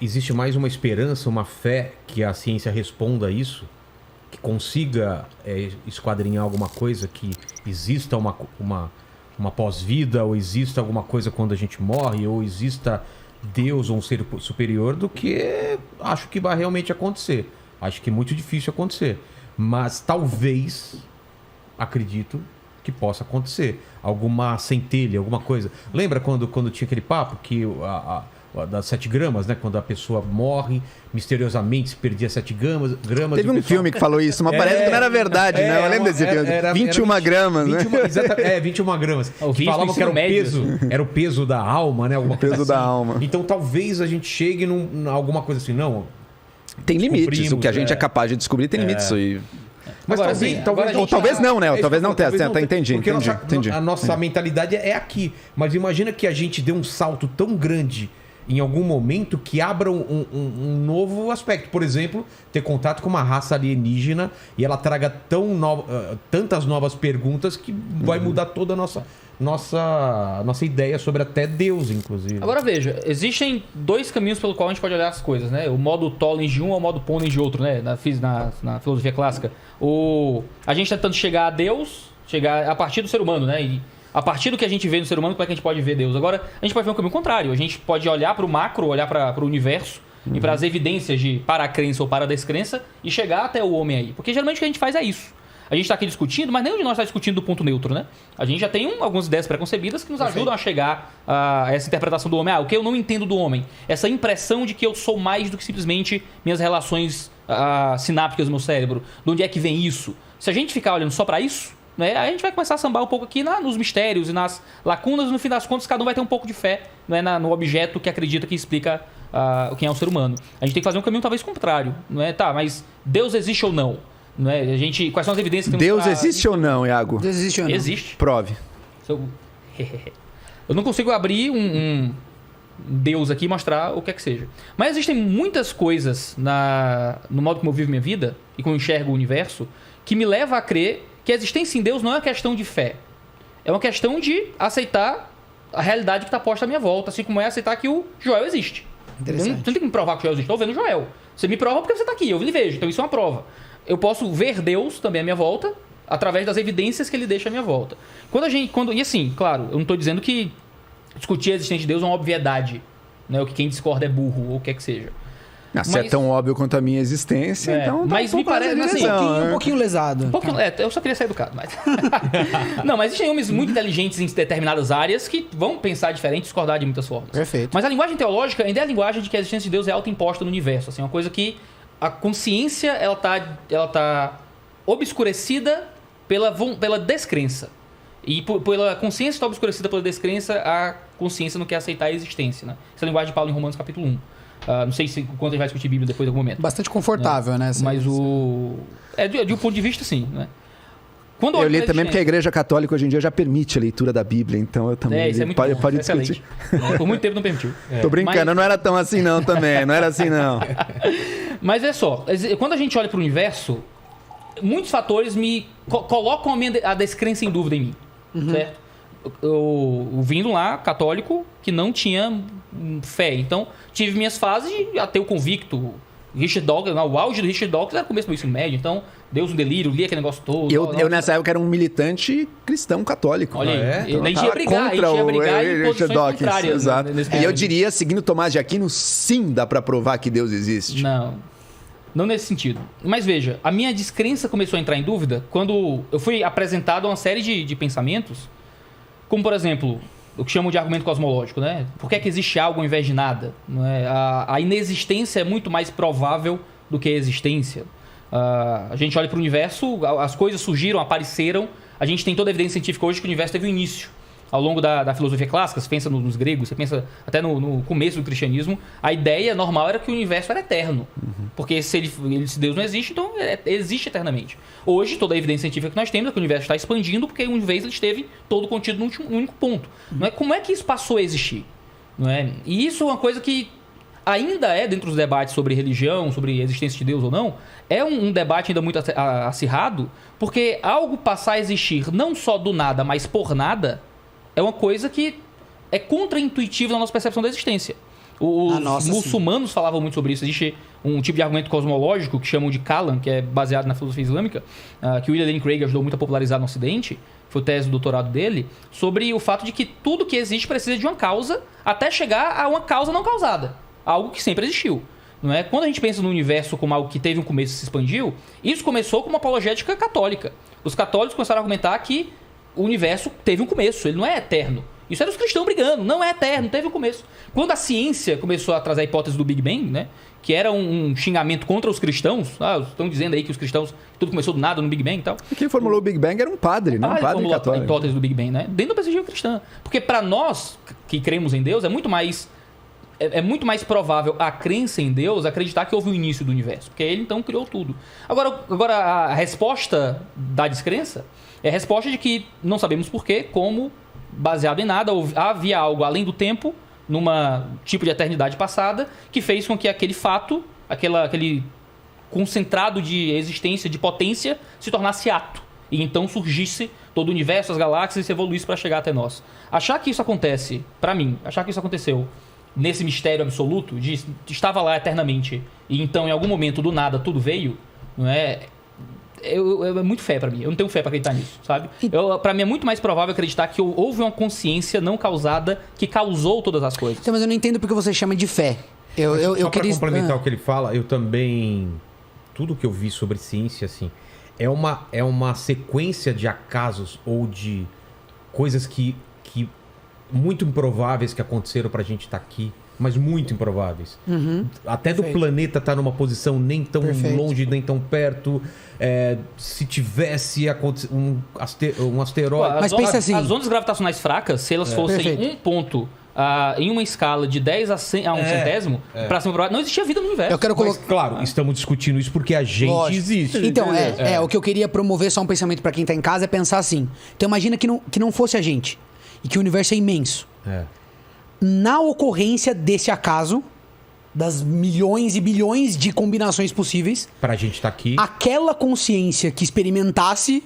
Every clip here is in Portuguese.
existe mais uma esperança, uma fé que a ciência responda a isso? Que consiga esquadrinhar alguma coisa, que exista uma pós-vida, ou exista alguma coisa quando a gente morre, ou exista Deus ou um ser superior, do que acho que vai realmente acontecer. Acho que é muito difícil acontecer. Mas talvez, acredito que possa acontecer. Alguma centelha, alguma coisa. Lembra quando tinha aquele papo que das 7 gramas, né? Quando a pessoa morre, misteriosamente se perdia 7 gramas. Teve um filme que falou isso, mas parece que não era verdade, né? Eu lembro desse filme. 21 gramas, né? 21 gramas. Que falavam que era o peso da alma, né? Alguma coisa peso da alma. Então talvez a gente chegue em alguma coisa assim, não. Tem limites, o que a gente é capaz de descobrir tem limites. Mas agora, talvez não, né? Talvez não tenha. Entendi. A nossa mentalidade é aqui. Mas imagina que a gente dê um salto tão grande em algum momento que abra um novo aspecto. Por exemplo, ter contato com uma raça alienígena e ela traga tantas novas perguntas que vai mudar toda a nossa ideia sobre até Deus, inclusive. Agora veja, existem 2 caminhos pelo qual a gente pode olhar as coisas, né? O modo Tollens de um ou o modo Pohners de outro, né? Na filosofia clássica. A gente tentando chegar a Deus, chegar a partir do ser humano, né? E a partir do que a gente vê no ser humano, como é que a gente pode ver Deus? Agora, a gente pode ver um caminho contrário. A gente pode olhar para o macro, olhar para o universo e para as evidências para a crença ou para a descrença e chegar até o homem aí. Porque geralmente o que a gente faz é isso. A gente está aqui discutindo, mas nenhum de nós está discutindo do ponto neutro, né? A gente já tem algumas ideias preconcebidas que nos ajudam a chegar a essa interpretação do homem. O que eu não entendo do homem? Essa impressão de que eu sou mais do que simplesmente minhas relações sinápticas no meu cérebro. De onde é que vem isso? Se a gente ficar olhando só para isso, né, a gente vai começar a sambar um pouco aqui nos mistérios e nas lacunas. No fim das contas, cada um vai ter um pouco de fé, né, no objeto que acredita que explica quem é o ser humano. A gente tem que fazer um caminho talvez contrário. Não é? Tá, mas Deus existe ou não? Não é? Quais são as evidências que Deus existe ou não, Iago? Deus existe ou não? Existe. Prove. Eu não consigo abrir um Deus aqui e mostrar o que é que seja. Mas existem muitas coisas no modo como eu vivo minha vida e como eu enxergo o universo que me leva a crer que a existência em Deus não é uma questão de fé. É uma questão de aceitar a realidade que está posta à minha volta, assim como é aceitar que o Joel existe. Você não tem que me provar que o Joel existe. Estou vendo o Joel. Você me prova porque você está aqui, eu lhe vejo. Então isso é uma prova. Eu posso ver Deus também à minha volta através das evidências que ele deixa à minha volta. E assim, claro, eu não estou dizendo que discutir a existência de Deus é uma obviedade, né? O que quem discorda é burro ou o que é que seja. Se é tão óbvio quanto a minha existência, então... Mas me parece assim, um pouquinho lesado. Eu só queria ser educado, mas... Não, mas existem homens muito inteligentes em determinadas áreas que vão pensar diferente e discordar de muitas formas. Perfeito. Mas a linguagem teológica ainda é a linguagem de que a existência de Deus é autoimposta no universo. Assim, uma coisa que a consciência ela tá obscurecida pela descrença. E pela consciência está obscurecida pela descrença, a consciência não quer aceitar a existência. Né? Essa é a linguagem de Paulo em Romanos capítulo 1. Não sei quanto a gente vai discutir Bíblia depois de algum momento. Bastante confortável, né? Mas de um ponto de vista, sim. Né? Eu li também porque a Igreja Católica hoje em dia já permite a leitura da Bíblia, então eu também isso é muito pode bom, discutir. Por muito tempo não permitiu. Tô brincando, não era tão assim não também, não era assim não. Mas é só, quando a gente olha para o universo, muitos fatores me colocam a descrença em dúvida em mim, certo? Eu vindo lá, católico, que não tinha fé. Então, tive minhas fases de ateu convicto. Richard Dawkins, o auge do Richard Dawkins era o começo do ensino médio. Então, Deus um delírio, li aquele negócio todo. Eu nessa época era um militante cristão católico. Olha aí, a gente ia brigar em posições contrárias. Exato. E eu diria, seguindo Tomás de Aquino, sim, dá pra provar que Deus existe. Não nesse sentido. Mas veja, a minha descrença começou a entrar em dúvida quando eu fui apresentado a uma série de pensamentos, como, por exemplo, o que chamam de argumento cosmológico, né? Por que é que existe algo ao invés de nada? Não é? A inexistência é muito mais provável do que a existência. A gente olha para o universo, as coisas surgiram, apareceram. A gente tem toda a evidência científica hoje que o universo teve um início. Ao longo da filosofia clássica, você pensa nos gregos, você pensa até no começo do cristianismo, a ideia normal era que o universo era eterno. Porque se Deus não existe, então existe eternamente. Hoje, toda a evidência científica que nós temos é que o universo está expandindo porque uma vez ele esteve todo contido num único ponto. Não é? Como é que isso passou a existir? Não é? E isso é uma coisa que ainda é, dentro dos debates sobre religião, sobre a existência de Deus ou não, é um debate ainda muito acirrado, porque algo passar a existir não só do nada, mas por nada, é uma coisa que é contraintuitiva na nossa percepção da existência. Os muçulmanos falavam muito sobre isso. Existe um tipo de argumento cosmológico que chamam de Kalam, que é baseado na filosofia islâmica, que o William Lane Craig ajudou muito a popularizar no Ocidente, foi o tese do doutorado dele, sobre o fato de que tudo que existe precisa de uma causa até chegar a uma causa não causada. Algo que sempre existiu. Não é? Quando a gente pensa no universo como algo que teve um começo e se expandiu, isso começou com uma apologética católica. Os católicos começaram a argumentar que o universo teve um começo, ele não é eterno. Isso era os cristãos brigando, não é eterno, teve um começo. Quando a ciência começou a trazer a hipótese do Big Bang, né, que era um xingamento contra os cristãos, estão dizendo aí que os cristãos, tudo começou do nada no Big Bang e tal. E quem formulou o Big Bang era um padre, né? Um padre católico. A hipótese do Big Bang, né? Dentro da perspectiva cristã. Porque para nós que cremos em Deus, é muito mais provável a crença em Deus acreditar que houve o início do universo. Porque ele então criou tudo. Agora a resposta da descrença é a resposta de que não sabemos porquê, como, baseado em nada, havia algo além do tempo, numa tipo de eternidade passada, que fez com que aquele fato, aquele concentrado de existência, de potência, se tornasse ato. E então surgisse todo o universo, as galáxias, e se evoluísse para chegar até nós. Achar que isso acontece, para mim, achar que isso aconteceu nesse mistério absoluto, de estava lá eternamente, e então em algum momento do nada tudo veio, não é? É muito fé pra mim. Eu não tenho fé pra acreditar nisso, sabe? Pra mim é muito mais provável acreditar que houve uma consciência não causada que causou todas as coisas. Então, mas eu não entendo porque você chama de fé. Só pra complementar o que ele fala, eu também... Tudo que eu vi sobre ciência, assim, é uma sequência de acasos ou de coisas que muito improváveis que aconteceram pra gente estar aqui. Mas muito improváveis. Até do planeta estar numa posição nem tão longe, nem tão perto. Se tivesse um asteroide... Mas pensa assim... As ondas gravitacionais fracas, se elas fossem um ponto em uma escala de 10 a 100, a um centésimo, pra cima pra baixo, não existia vida no universo. Eu quero Mas, claro, estamos discutindo isso porque a gente existe. Então, o que eu queria promover, só um pensamento pra quem tá em casa, é pensar assim. Então imagina que não fosse a gente. E que o universo é imenso. Na ocorrência desse acaso, das milhões e bilhões de combinações possíveis, pra gente estar aqui, aquela consciência que experimentasse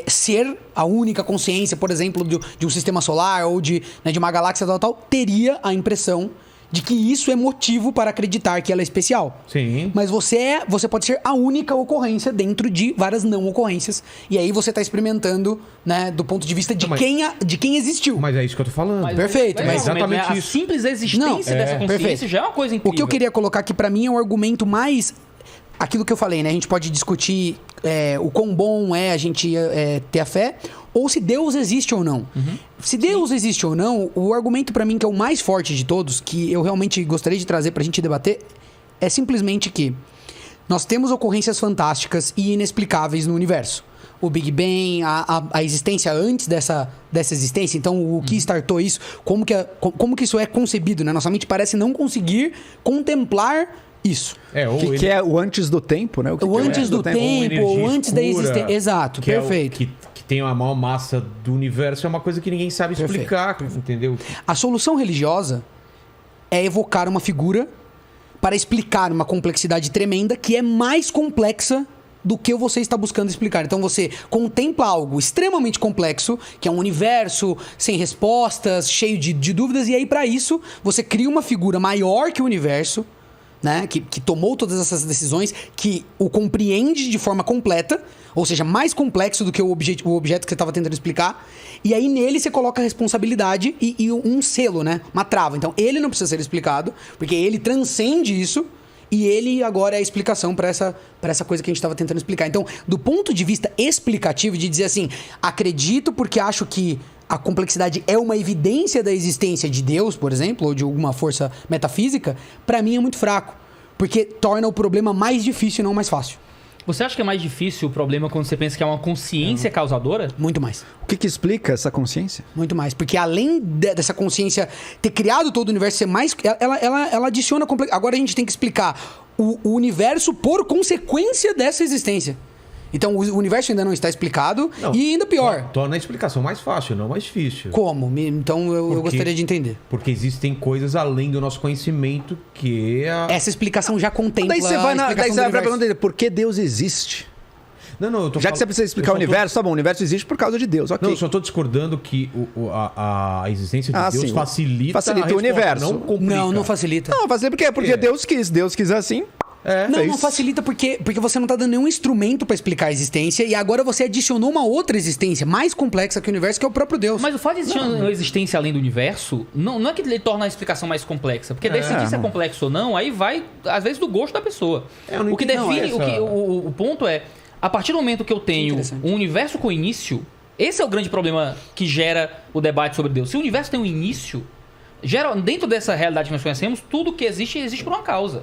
ser a única consciência, por exemplo, de um sistema solar ou de uma galáxia tal, teria a impressão de que isso é motivo para acreditar que ela é especial. Sim. Mas você pode ser a única ocorrência dentro de várias não ocorrências. E aí você está experimentando, né, do ponto de vista de quem existiu. Mas é isso que eu tô falando. Perfeito. Mas exatamente isso. A simples existência dessa consciência perfeito. Já é uma coisa incrível. O que eu queria colocar aqui para mim é um argumento mais... Aquilo que eu falei, né? A gente pode discutir o quão bom é a gente ter a fé, ou se Deus existe ou não. Se Deus existe ou não, o argumento pra mim que é o mais forte de todos, que eu realmente gostaria de trazer pra gente debater, é simplesmente que nós temos ocorrências fantásticas e inexplicáveis no universo. O Big Bang, a existência antes dessa existência, então o que startou isso, como que isso é concebido, né? Nossa mente parece não conseguir contemplar isso. Que é o antes do tempo, né? O antes do tempo, ou antes da existência. Exato, perfeito. Que tem a maior massa do universo, é uma coisa que ninguém sabe explicar, entendeu? A solução religiosa é evocar uma figura para explicar uma complexidade tremenda que é mais complexa do que você está buscando explicar. Então você contempla algo extremamente complexo, que é um universo sem respostas, cheio de dúvidas, e aí para isso você cria uma figura maior que o universo, né? Que tomou todas essas decisões, que o compreende de forma completa, ou seja, mais complexo do que o objeto que você estava tentando explicar, e aí nele você coloca a responsabilidade e um selo, né? Uma trava. Então ele não precisa ser explicado, porque ele transcende isso, e ele agora é a explicação para essa coisa que a gente estava tentando explicar. Então, do ponto de vista explicativo, de dizer assim, acredito porque acho que a complexidade é uma evidência da existência de Deus, por exemplo, ou de alguma força metafísica, pra mim é muito fraco. Porque torna o problema mais difícil e não mais fácil. Você acha que é mais difícil o problema quando você pensa que é uma consciência causadora? Muito mais. O que explica essa consciência? Muito mais. Porque além dessa consciência ter criado todo o universo ser mais... Ela adiciona... Agora a gente tem que explicar o universo por consequência dessa existência. Então, o universo ainda não está explicado e ainda pior. Torna a explicação mais fácil, não mais difícil. Como? Então, eu gostaria de entender. Porque existem coisas além do nosso conhecimento que... Essa explicação já contempla daí você vai na pergunta dele, por que Deus existe? Não, eu tô Já que você precisa explicar o universo, tá bom, o universo existe por causa de Deus, ok. Não, eu só tô discordando que a existência de Deus sim. facilita o universo. não complica. Não facilita. Não, facilita por quê? Porque Deus quis assim. Não facilita porque você não tá dando nenhum instrumento pra explicar a existência e agora você adicionou uma outra existência mais complexa que o universo, que é o próprio Deus. Mas o fato de existir uma existência além do universo não é que ele torna a explicação mais complexa. Porque decidir se é complexo ou não, aí vai, às vezes, do gosto da pessoa. O que define... O ponto é, a partir do momento que eu tenho um universo com início, esse é o grande problema que gera o debate sobre Deus. Se o universo tem um início, dentro dessa realidade que nós conhecemos, tudo que existe por uma causa.